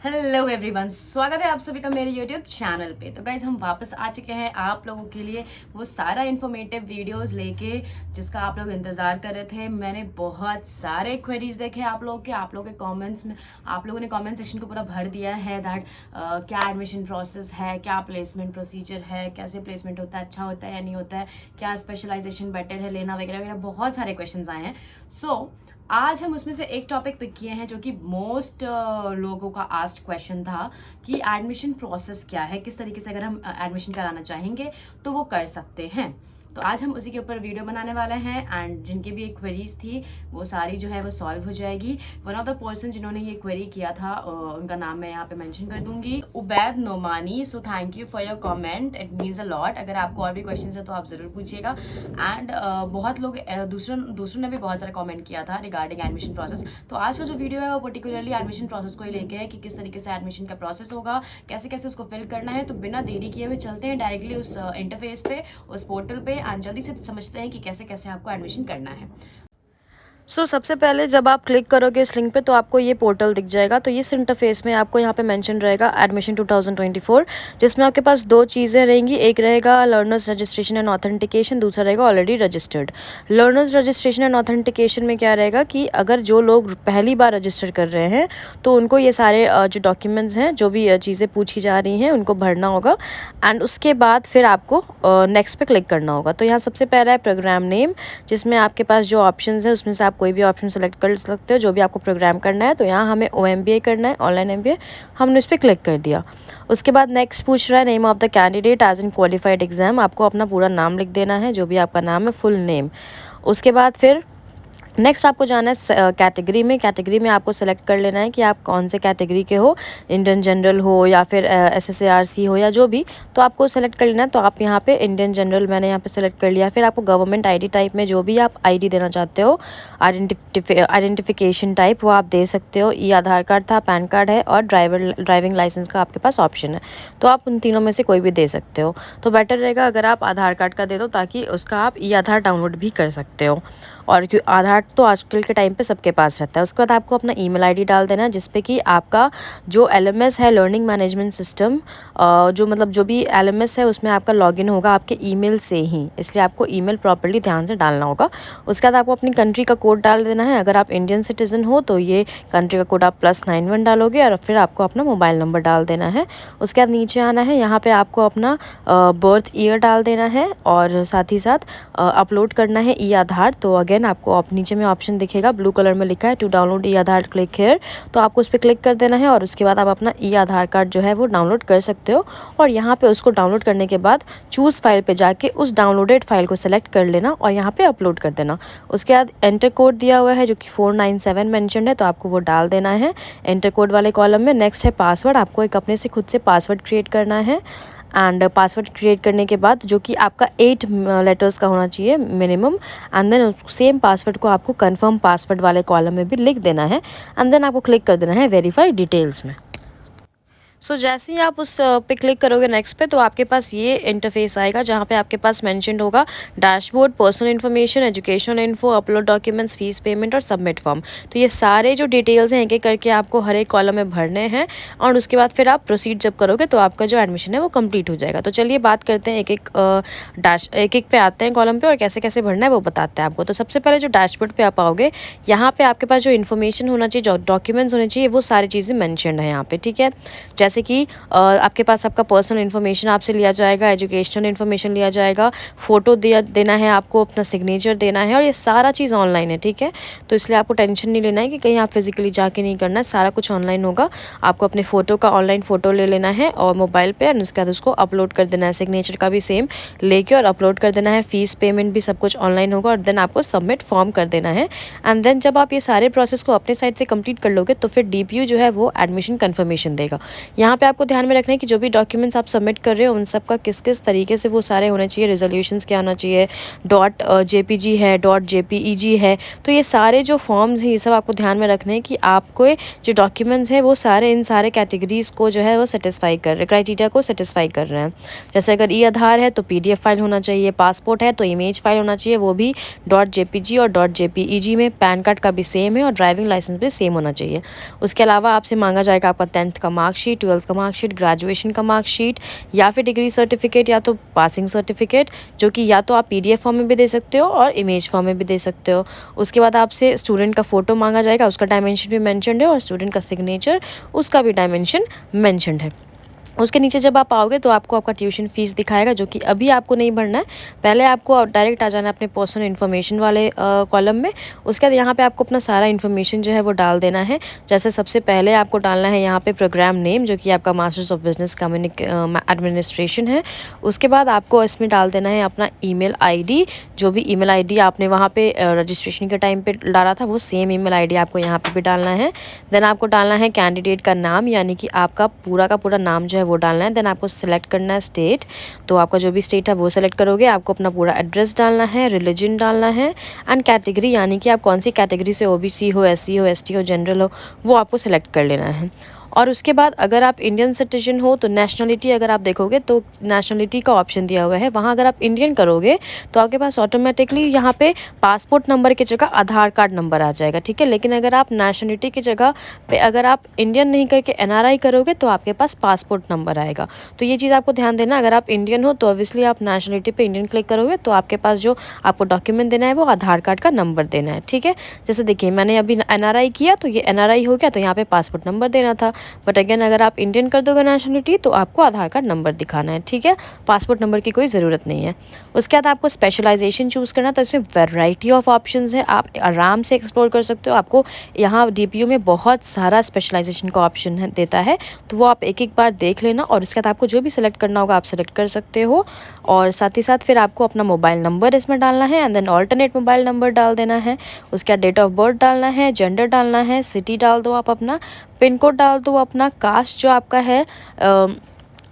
Hello everyone, स्वागत है आप सभी का मेरे यूट्यूब चैनल पे। तो गाइज हम वापस आ चुके हैं आप लोगों के लिए वो सारा इन्फॉर्मेटिव वीडियोस लेके जिसका आप लोग इंतजार कर रहे थे। मैंने बहुत सारे क्वेरीज देखे आप लोगों के कमेंट्स में। आप लोगों ने कमेंट सेक्शन को पूरा भर दिया है दैट क्या एडमिशन प्रोसेस है, क्या प्लेसमेंट प्रोसीजर है, कैसे प्लेसमेंट होता है, अच्छा होता है या नहीं होता है, क्या स्पेशलाइजेशन बेटर है लेना वगैरह वगैरह। बहुत सारे क्वेश्चन आए हैं। आज हम उसमें से एक टॉपिक पिक किए हैं जो कि मोस्ट लोगों का आस्क्ड क्वेश्चन था कि एडमिशन प्रोसेस क्या है, किस तरीके से अगर हम एडमिशन कराना चाहेंगे तो वो कर सकते हैं। तो आज हम उसी के ऊपर वीडियो बनाने वाले हैं एंड जिनकी भी एक क्वेरीज थी वो सारी जो है वो सॉल्व हो जाएगी। वन ऑफ द पर्सन जिन्होंने ये क्वेरी किया था उनका नाम मैं यहाँ पे मेंशन कर दूंगी, Ubaid Nomani. So thank you for your comment, it means a lot. अगर आपको और भी क्वेश्चन है तो आप ज़रूर पूछिएगा। एंड बहुत लोग दूसरों ने भी बहुत सारा कमेंट किया था रिगार्डिंग एडमिशन प्रोसेस। तो आज का जो वीडियो है वो पर्टिकुलरली एडमिशन प्रोसेस को ही लेके है कि किस तरीके से एडमिशन का प्रोसेस होगा, कैसे कैसे उसको फिल करना है। तो बिना देरी किए हुए चलते हैं डायरेक्टली उस इंटरफेस पे, उस पोर्टल पे एंड जल्दी से समझते हैं कि कैसे कैसे आपको एडमिशन करना है। सबसे पहले जब आप क्लिक करोगे इस लिंक पे तो आपको ये पोर्टल दिख जाएगा। तो इस इंटरफेस में आपको यहाँ पे मेंशन रहेगा एडमिशन 2024, जिसमें आपके पास दो चीज़ें रहेंगी। एक रहेगा लर्नर्स रजिस्ट्रेशन एंड ऑथेंटिकेशन, दूसरा रहेगा already registered. Learners registration and authentication में क्या रहेगा कि अगर जो लोग पहली बार रजिस्टर कर रहे हैं तो उनको ये सारे जो डॉक्यूमेंट्स हैं, जो भी चीज़ें पूछी जा रही हैं, उनको भरना होगा। एंड उसके बाद फिर आपको नेक्स्ट पे क्लिक करना होगा। तो यहाँ सबसे पहला है प्रोग्राम नेम, जिसमें आपके पास जो ऑप्शन है उसमें से आप कोई भी ऑप्शन सेलेक्ट कर सकते हो जो भी आपको प्रोग्राम करना है। तो यहाँ हमें OMBA करना है, ऑनलाइन MBA। हमने इस पर क्लिक कर दिया। उसके बाद नेक्स्ट पूछ रहा है name of the candidate as in qualified exam. आपको अपना पूरा नाम लिख देना है, जो भी आपका नाम है, फुल नेम। उसके बाद फिर नेक्स्ट आपको जाना है कैटेगरी में। कैटेगरी में आपको सेलेक्ट कर लेना है कि आप कौन से कैटेगरी के हो, इंडियन जनरल हो या फिर SSARC हो या जो भी। तो आपको सेलेक्ट कर लेना है। तो आप यहाँ पे इंडियन जनरल मैंने यहाँ पे सेलेक्ट कर लिया। फिर आपको गवर्नमेंट ID टाइप में जो भी आप ID देना चाहते हो, आइडेंटिफिकेशन टाइप, वो आप दे सकते हो। आधार कार्ड था, पैन कार्ड है और ड्राइविंग लाइसेंस का आपके पास ऑप्शन है। तो आप उन तीनों में से कोई भी दे सकते हो। तो बेटर रहेगा अगर आप आधार कार्ड का दे दो, ताकि उसका आप आधार डाउनलोड भी कर सकते हो। और आधार तो आजकल के टाइम पे सबके पास रहता है। उसके बाद आपको अपना ईमेल ID डाल देना है, जिसपे कि आपका जो LMS है, लर्निंग मैनेजमेंट सिस्टम, जो मतलब जो भी LMS है उसमें आपका लॉगिन होगा आपके ईमेल से ही, इसलिए आपको ईमेल प्रॉपर्ली ध्यान से डालना होगा। उसके बाद आपको अपनी कंट्री का कोड डाल देना है। अगर आप इंडियन सिटीज़न हो तो ये कंट्री का कोड आप +91 डालोगे और फिर आपको अपना मोबाइल नंबर डाल देना है। उसके बाद नीचे आना है, यहाँ पर आपको अपना बर्थ ईयर डाल देना है और साथ ही साथ अपलोड करना है आधार। तो अगेन आपको नीचे में ऑप्शन दिखेगा, ब्लू कलर में लिखा है to download Aadhaar, click here. तो आपको उस पर क्लिक कर देना है और उसके बाद आप अपना आधार कार्ड जो है वो डाउनलोड कर सकते हो। और यहाँ पे उसको डाउनलोड करने के बाद चूज़ फाइल पे जाके उस डाउनलोडेड फाइल को सेलेक्ट कर लेना और यहाँ पे अपलोड कर देना। उसके बाद एंटर कोड दिया हुआ है जो कि 497 मेंशन्ड है, तो आपको वो डाल देना है एंटर कोड वाले कॉलम में। नेक्स्ट है पासवर्ड। आपको एक अपने से खुद से पासवर्ड क्रिएट करना है। एंड पासवर्ड क्रिएट करने के बाद जो कि आपका 8 लेटर्स का होना चाहिए minimum. And then same password को आपको कंफर्म पासवर्ड वाले कॉलम में भी लिख देना है। एंड देन आपको क्लिक कर देना है वेरीफाई डिटेल्स में। जैसे ही आप उस पे क्लिक करोगे नेक्स्ट पे, तो आपके पास ये इंटरफेस आएगा जहाँ पे आपके पास मेंशन्ड होगा dashboard, personal information, education info, upload documents, fees payment और सबमिट फॉर्म। तो ये सारे जो डिटेल्स हैं एक एक करके आपको हर एक कॉलम में भरने हैं और उसके बाद फिर आप प्रोसीड जब करोगे तो आपका जो एडमिशन है वो कंप्लीट हो जाएगा। तो चलिए बात करते हैं एक एक पे आते हैं कॉलम पे और कैसे कैसे भरना है वो बताते हैं आपको। तो सबसे पहले जो डैशबोर्ड पे आप आओगे, यहाँ पे आपके पास जो इन्फॉर्मेशन होना चाहिए, जो डॉक्यूमेंट्स होने चाहिए, वो सारी चीज़ें मैंशन्ड है यहाँ पे, ठीक है। जैसे कि आपके पास आपका पर्सनल इन्फॉर्मेशन आपसे लिया जाएगा, एजुकेशनल इन्फॉर्मेशन लिया जाएगा, फ़ोटो देना है आपको, अपना सिग्नेचर देना है और ये सारा चीज़ ऑनलाइन है, ठीक है। तो इसलिए आपको टेंशन नहीं लेना है कि कहीं आप फिजिकली जाके नहीं करना है, सारा कुछ ऑनलाइन होगा। आपको अपने फ़ोटो का ऑनलाइन फ़ोटो ले लेना है और मोबाइल पे, और उसके बाद उसको अपलोड कर देना है। सिग्नेचर का भी सेम लेके और अपलोड कर देना है। फ़ीस पेमेंट भी सब कुछ ऑनलाइन होगा और देन आपको सबमिट फॉर्म कर देना है। एंड देन जब आप ये सारे प्रोसेस को अपने साइड से कंप्लीट कर लोगे तो फिर DPU जो है वो एडमिशन कन्फर्मेशन देगा यहाँ पे आपको ध्यान में रखना है कि जो भी डॉक्यूमेंट्स आप सबमिट कर रहे हो उन सब का किस किस तरीके से वो सारे होने चाहिए। रेजोल्यूशंस क्या होना चाहिए, डॉट जेपीजी है, डॉट जेपीईजी है, तो ये सारे जो फॉर्म्स हैं ये सब आपको ध्यान में रखना है कि आपको जो डॉक्यूमेंट्स हैं वो सारे इन सारे कैटेगरीज़ को जो है वो सेटिस्फाई कर रहे हैं, क्राइटेरिया को सेटिस्फाई कर रहे हैं। जैसे अगर ई आधार है तो पीडीएफ फाइल होना चाहिए, पासपोर्ट है तो इमेज फाइल होना चाहिए, वो भी डॉट जेपीजी और डॉट जेपीईजी में। पैन कार्ड का भी सेम है और ड्राइविंग लाइसेंस भी सेम होना चाहिए। उसके अलावा आपसे मांगा जाएगा आपका 10th का मार्कशीट, 12th का मार्कशीट, ग्रेजुएशन का मार्कशीट या फिर डिग्री सर्टिफिकेट या तो पासिंग सर्टिफिकेट, जो कि या तो आप पीडीएफ फॉर्म में भी दे सकते हो और इमेज फॉर्म में भी दे सकते हो। उसके बाद आपसे स्टूडेंट का फ़ोटो मांगा जाएगा, उसका डायमेंशन भी मेंशन्ड है और स्टूडेंट का सिग्नेचर उसका भी डायमेंशन मेंशन्ड है। उसके नीचे जब आप आओगे तो आपको आपका ट्यूशन फ़ीस दिखाएगा, जो कि अभी आपको नहीं भरना है, पहले आपको डायरेक्ट आ जाना है अपने पर्सनल इन्फॉर्मेशन वाले कॉलम में। उसके बाद यहाँ पे आपको अपना सारा इन्फॉर्मेशन जो है वो डाल देना है। जैसे सबसे पहले आपको डालना है यहाँ पे प्रोग्राम नेम, जो कि आपका मास्टर्स ऑफ बिजनेस एडमिनिस्ट्रेशन है। उसके बाद आपको इसमें डाल देना है अपना ईमेल आईडी, जो भी ईमेल आईडी आपने वहाँ पे रजिस्ट्रेशन के टाइम पे डाला था वो सेम ईमेल आईडी आपको यहाँ पे भी डालना है। देन आपको डालना है कैंडिडेट का नाम, यानी कि आपका पूरा का पूरा नाम जो है वो डालना है। देन आपको सिलेक्ट करना है स्टेट, तो आपका जो भी स्टेट है वो सेलेक्ट करोगे। आपको अपना पूरा एड्रेस डालना है, रिलीजन डालना है एंड कैटेगरी, यानी कि आप कौन सी कैटेगरी से, ओबीसी हो, एससी हो, एसटी हो, जनरल हो, वो आपको सिलेक्ट कर लेना है। और उसके बाद अगर आप इंडियन सिटीजन हो तो नेशनलिटी अगर आप देखोगे तो नेशनलिटी का ऑप्शन दिया हुआ है, वहाँ अगर आप इंडियन करोगे तो आपके पास ऑटोमेटिकली यहाँ पे पासपोर्ट नंबर की जगह आधार कार्ड नंबर आ जाएगा, ठीक है। लेकिन अगर आप नेशनलिटी की जगह पे अगर आप इंडियन नहीं करके एनआरआई करोगे तो आपके पास पासपोर्ट नंबर आएगा। तो ये चीज़ आपको ध्यान देना, अगर आप इंडियन हो तो ऑब्वियसली आप नेशनलिटी पे इंडियन क्लिक करोगे तो आपके पास जो आपको डॉक्यूमेंट देना है वो आधार कार्ड का नंबर देना है, ठीक है। जैसे देखिए मैंने अभी एनआरआई किया तो ये एनआरआई हो गया, तो यहाँ पे पासपोर्ट नंबर देना था। बट अगेन अगर आप इंडियन कर दोगे नेशनलिटी तो आपको आधार कार्ड नंबर दिखाना है, ठीक है। पासपोर्ट नंबर की कोई ज़रूरत नहीं है। उसके बाद आपको स्पेशलाइजेशन चूज़ करना, तो इसमें वैरायटी ऑफ ऑप्शंस है, आप आराम से एक्सप्लोर कर सकते हो। आपको यहाँ डीपीयू में बहुत सारा स्पेशलाइजेशन का ऑप्शन है देता है, तो वो आप एक एक बार देख लेना और उसके बाद आपको जो भी सिलेक्ट करना होगा आप सिलेक्ट कर सकते हो। और साथ ही साथ फिर आपको अपना मोबाइल नंबर इसमें डालना है and then alternate mobile number डाल देना है। उसके बाद डेट ऑफ बर्थ डालना है, जेंडर डालना है, सिटी डाल दो आप अपना, पिन कोड डाल दो अपना, कास्ट जो आपका है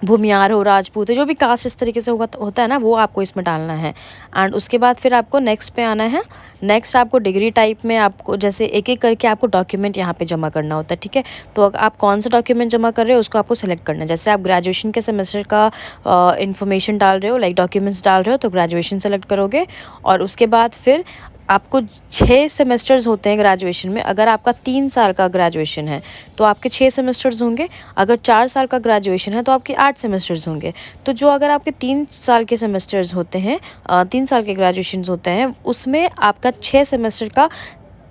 भूमियार हो, राजपूत है, जो भी कास्ट इस तरीके से होता है ना वो आपको इसमें डालना है। एंड उसके बाद फिर आपको नेक्स्ट पे आना है। नेक्स्ट आपको डिग्री टाइप में आपको जैसे एक एक करके आपको डॉक्यूमेंट यहाँ पे जमा करना होता है, ठीक है। तो आप कौन सा डॉक्यूमेंट जमा कर रहे हो उसको आपको सेलेक्ट करना है। जैसे आप ग्रेजुएशन के सेमेस्टर का इन्फॉर्मेशन डाल रहे हो, लाइक डॉक्यूमेंट्स डाल रहे हो, तो ग्रेजुएशन सेलेक्ट करोगे। और उसके बाद फिर आपको 6 सेमेस्टर्स होते हैं ग्रेजुएशन में। अगर आपका 3 साल का ग्रेजुएशन है तो आपके 6 सेमेस्टर्स होंगे, अगर 4 साल का ग्रेजुएशन है तो आपके 8 सेमेस्टर्स होंगे। तो जो अगर आपके 3 साल के सेमेस्टर्स होते हैं, 3 साल के ग्रेजुएशन होते हैं, उसमें आपका 6 सेमेस्टर का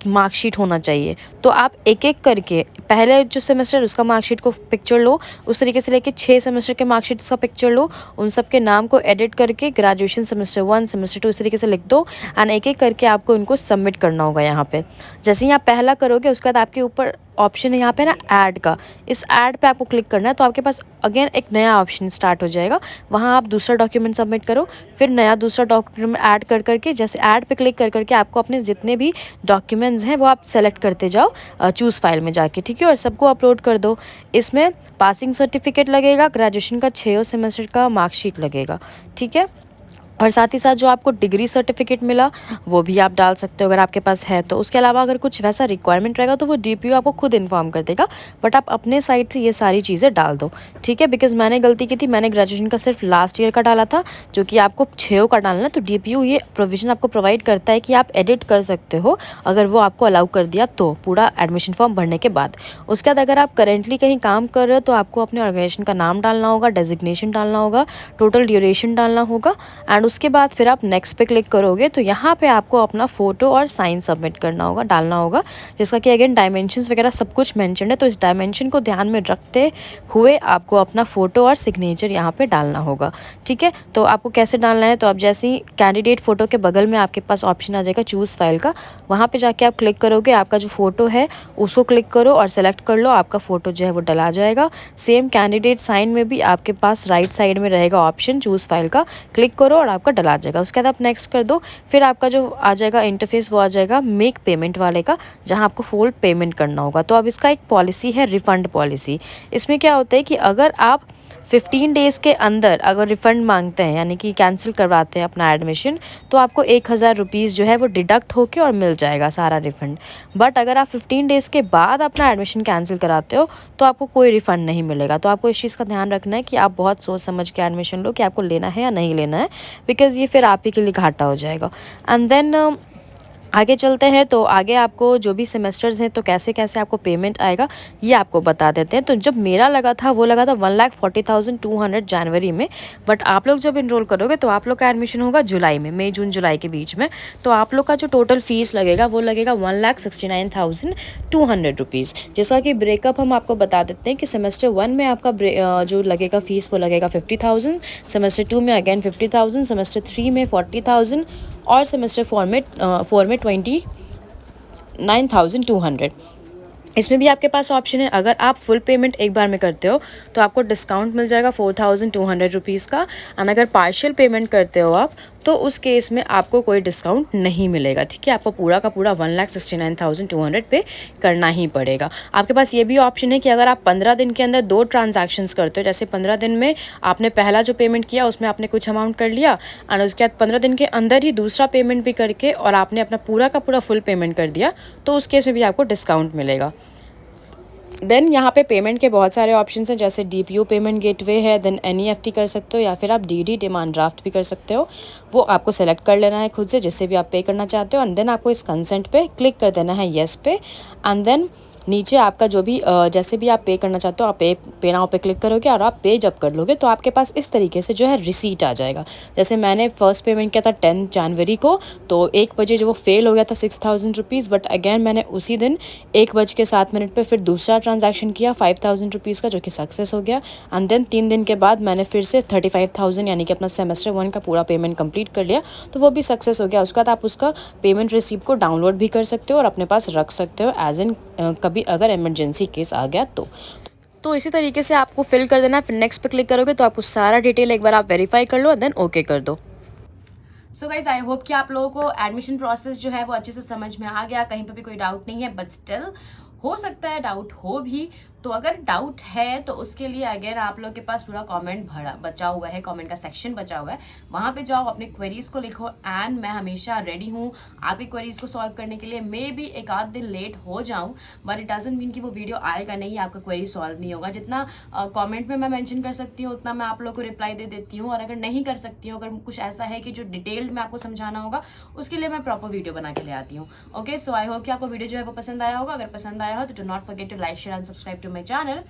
मार्कशीट होना चाहिए। तो आप एक एक करके पहले जो सेमेस्टर उसका मार्कशीट को पिक्चर लो, उस तरीके से लेके 6 सेमेस्टर के मार्कशीट का पिक्चर लो, उन सब के नाम को एडिट करके ग्रेजुएशन सेमेस्टर 1 सेमेस्टर 2 इस तरीके से लिख दो एंड एक एक करके आपको इनको सबमिट करना होगा यहाँ पे। जैसे ही आप पहला करोगे उसके बाद आपके ऊपर ऑप्शन है यहाँ पे ना ऐड का, इस ऐड पे आपको क्लिक करना है, तो आपके पास अगेन एक नया ऑप्शन स्टार्ट हो जाएगा। वहाँ आप दूसरा डॉक्यूमेंट सबमिट करो, फिर नया दूसरा डॉक्यूमेंट ऐड कर करके, जैसे ऐड पे क्लिक कर करके आपको अपने जितने भी डॉक्यूमेंट्स हैं वो आप सेलेक्ट करते जाओ चूज़ फाइल में जाके, ठीक है। और सबको अपलोड कर दो। इसमें पासिंग सर्टिफिकेट लगेगा, ग्रेजुएशन का 6 सेमेस्टर का मार्कशीट लगेगा, ठीक है। और साथ ही साथ जो आपको डिग्री सर्टिफिकेट मिला वो भी आप डाल सकते हो अगर आपके पास है तो। उसके अलावा अगर कुछ वैसा रिक्वायरमेंट रहेगा तो वो डीपीयू आपको खुद इन्फॉर्म कर देगा, बट आप अपने साइड से ये सारी चीज़ें डाल दो, ठीक है। बिकॉज मैंने गलती की थी, मैंने ग्रेजुएशन का सिर्फ लास्ट ईयर का डाला था, जो कि आपको 6 का डालना है। तो डीपीयू ये प्रोविजन आपको प्रोवाइड करता है कि आप एडिट कर सकते हो अगर वो आपको अलाउ कर दिया तो, पूरा एडमिशन फॉर्म भरने के बाद। उसके बाद अगर आप करेंटली कहीं काम कर रहे हो तो आपको अपने ऑर्गेनाइजेशन का नाम डालना होगा, डेजिग्नेशन डालना होगा, टोटल ड्यूरेशन डालना होगा एंड उसके बाद फिर आप नेक्स्ट पे क्लिक करोगे तो यहाँ पे आपको अपना फ़ोटो और साइन सबमिट करना होगा, डालना होगा, जिसका कि अगेन डायमेंशंस वगैरह सब कुछ मेंशन है। तो इस डायमेंशन को ध्यान में रखते हुए आपको अपना फ़ोटो और सिग्नेचर यहाँ पे डालना होगा, ठीक है। तो आपको कैसे डालना है, तो आप जैसे ही कैंडिडेट फ़ोटो के बगल में आपके पास ऑप्शन आ जाएगा चूज़ फाइल का, वहाँ पर जाके आप क्लिक करोगे, आपका जो फ़ोटो है उसको क्लिक करो और सेलेक्ट कर लो, आपका फ़ोटो जो है वो डला जाएगा। सेम कैंडिडेट साइन में भी आपके पास राइट साइड में रहेगा ऑप्शन चूज़ फाइल का, क्लिक करो और आपका डला जाएगा। उसके बाद आप नेक्स्ट कर दो, फिर आपका जो आ जाएगा इंटरफेस वो आ जाएगा मेक पेमेंट वाले का, जहाँ आपको फुल पेमेंट करना होगा। तो अब इसका एक पॉलिसी है रिफ़ंड पॉलिसी। इसमें क्या होता है कि अगर आप 15 डेज़ के अंदर अगर रिफ़ंड मांगते हैं, यानी कि कैंसिल करवाते हैं अपना एडमिशन, तो आपको 1000 रुपीज़ जो है वो डिडक्ट होके और मिल जाएगा सारा रिफ़ंड। बट अगर आप 15 डेज़ के बाद अपना एडमिशन कैंसिल कराते हो तो आपको कोई रिफ़ंड नहीं मिलेगा। तो आपको इस चीज़ का ध्यान रखना है कि आप बहुत सोच समझ के एडमिशन लो कि आपको लेना है या नहीं लेना है, बिकॉज़ ये फिर आप ही के लिए घाटा हो जाएगा। एंड देन आगे चलते हैं। तो आगे आपको जो भी सेमेस्टर्स हैं तो कैसे कैसे आपको पेमेंट आएगा ये आपको बता देते हैं। तो जब मेरा लगा था वो लगा था 1,40,200 जनवरी में, बट आप लोग जब इनरोल करोगे तो आप लोग का एडमिशन होगा जुलाई में, मई जून जुलाई के बीच में। तो आप लोग का जो टोटल फ़ीस लगेगा वो लगेगा 1,69,200 रुपीज़, जिसका कि ब्रेकअप हम आपको बता देते हैं कि सेमेस्टर 1 में आपका जो लगेगा फ़ीस वो लगेगा 50,000, सेमेस्टर 2 में अगेन 50,000, सेमेस्टर 3 में 40,000 और सेमेस्टर 4 में 29,200। इसमें भी आपके पास ऑप्शन है, अगर आप फुल पेमेंट एक बार में करते हो तो आपको डिस्काउंट मिल जाएगा 4,200 रुपीज़ का। एंड अगर पार्शियल पेमेंट करते हो आप तो उस केस में आपको कोई डिस्काउंट नहीं मिलेगा, ठीक है। आपको पूरा का पूरा 1,69,200 पे करना ही पड़ेगा। आपके पास ये भी ऑप्शन है कि अगर आप 15 दिन के अंदर 2 ट्रांजैक्शंस करते हो, जैसे 15 दिन में आपने पहला जो पेमेंट किया उसमें आपने कुछ अमाउंट कर लिया, और उसके बाद 15 दिन के अंदर ही दूसरा पेमेंट भी करके और आपने अपना पूरा का पूरा फुल पेमेंट कर दिया, तो उस केस में भी आपको डिस्काउंट मिलेगा। देन यहाँ पे पेमेंट के बहुत सारे ऑप्शंस हैं, जैसे DPO पेमेंट गेटवे है, देन NEFT कर सकते हो, या फिर आप DD डिमांड ड्राफ्ट भी कर सकते हो। वो आपको सेलेक्ट कर लेना है खुद से, जिससे भी आप पे करना चाहते हो। एंड देन आपको इस कंसेंट पे क्लिक कर देना है येस पे। एंड देन नीचे आपका जो भी जैसे भी आप पे करना चाहते हो आप पे नाउ पे क्लिक करोगे, और आप पे जब कर लोगे तो आपके पास इस तरीके से जो है रिसीट आ जाएगा। जैसे मैंने फर्स्ट पेमेंट किया था 10 जनवरी को, तो 1 बजे जो वो फेल हो गया था 6,000 रुपीज़, बट अगेन मैंने उसी दिन 1:07 पे फिर दूसरा ट्रांजैक्शन किया 5,000 रुपीज़ का, जो कि सक्सेस हो गया। एंड देन 3 दिन के बाद मैंने फिर से 35,000 यानी कि अपना सेमेस्टर 1 का पूरा पेमेंट कंप्लीट कर लिया, तो वो भी सक्सेस हो गया। उसके बाद आप उसका पेमेंट रिसीप्ट को डाउनलोड भी कर सकते हो और अपने पास रख सकते हो, एज इन कभी अगर इमरजेंसी केस आ गया तो इसी तरीके से आपको फिल कर देना है। फिर नेक्स्ट पे क्लिक करोगे तो आपको सारा डिटेल एक बार आप वेरीफाई कर लो एंड देन ओके कर दो। सो गाइज आई होप कि आप लोगों को एडमिशन प्रोसेस जो है वो अच्छे से समझ में आ गया, कहीं पर भी कोई डाउट नहीं है। बट स्टिल हो सकता है डाउट हो भी, तो अगर डाउट है तो उसके लिए अगर आप लोग के पास पूरा कमेंट बचा हुआ है, कमेंट का सेक्शन बचा हुआ है, वहाँ पे जाओ, अपने क्वेरीज को लिखो, एंड मैं हमेशा रेडी हूँ आपकी क्वेरीज को सॉल्व करने के लिए। मे भी एक आध दिन लेट हो जाऊँ, बट इट डजंट मीन कि वो वीडियो आएगा नहीं, आपका क्वेरी सॉल्व नहीं होगा। जितना कमेंट में मैं मेंशन कर सकती हूँ उतना मैं आप लोग को रिप्लाई दे देती हूँ, और अगर नहीं कर सकती हूँ, अगर कुछ ऐसा है कि जो डिटेल्ड में आपको समझाना होगा, उसके लिए मैं प्रॉपर वीडियो बना के ले आती हूँ। ओके, सो आई होप कि आपको वीडियो जो है वो पसंद आया होगा। अगर पसंद आया हो तो do not forget to like, share and subscribe to my channel.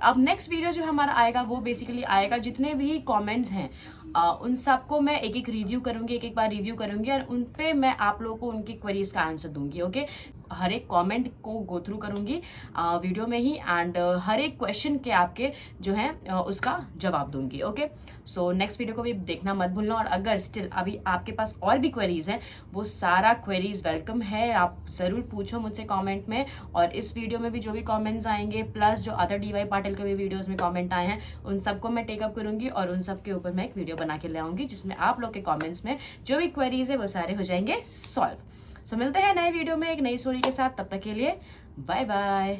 अब नेक्स्ट वीडियो जो हमारा आएगा वो बेसिकली आएगा, जितने भी कमेंट्स हैं उन सबको मैं एक एक रिव्यू करूंगी, एक एक बार रिव्यू करूंगी, और उन पे मैं आप लोगों को उनकी क्वेरीज का आंसर दूंगी। ओके, हर एक कमेंट को गो थ्रू करूंगी वीडियो में ही, एंड हर एक क्वेश्चन के आपके जो है उसका जवाब दूंगी। ओके, सो नेक्स्ट वीडियो को भी देखना मत भूलना। और अगर स्टिल अभी आपके पास और भी क्वेरीज हैं, वो सारा क्वेरीज वेलकम है, आप ज़रूर पूछो मुझसे कमेंट में। और इस वीडियो में भी जो भी कमेंट्स आएंगे, प्लस जो अदर DY पाटिल के भी वीडियोस में कमेंट आए हैं, उन सबको मैं टेकअप करूंगी और उन सब के ऊपर मैं एक वीडियो बना के ले आऊंगी, जिसमें आप लोग के कमेंट्स में जो भी क्वेरीज है वो सारे हो जाएंगे सॉल्व। सो मिलते हैं नए वीडियो में एक नई स्टोरी के साथ, तब तक के लिए बाय बाय।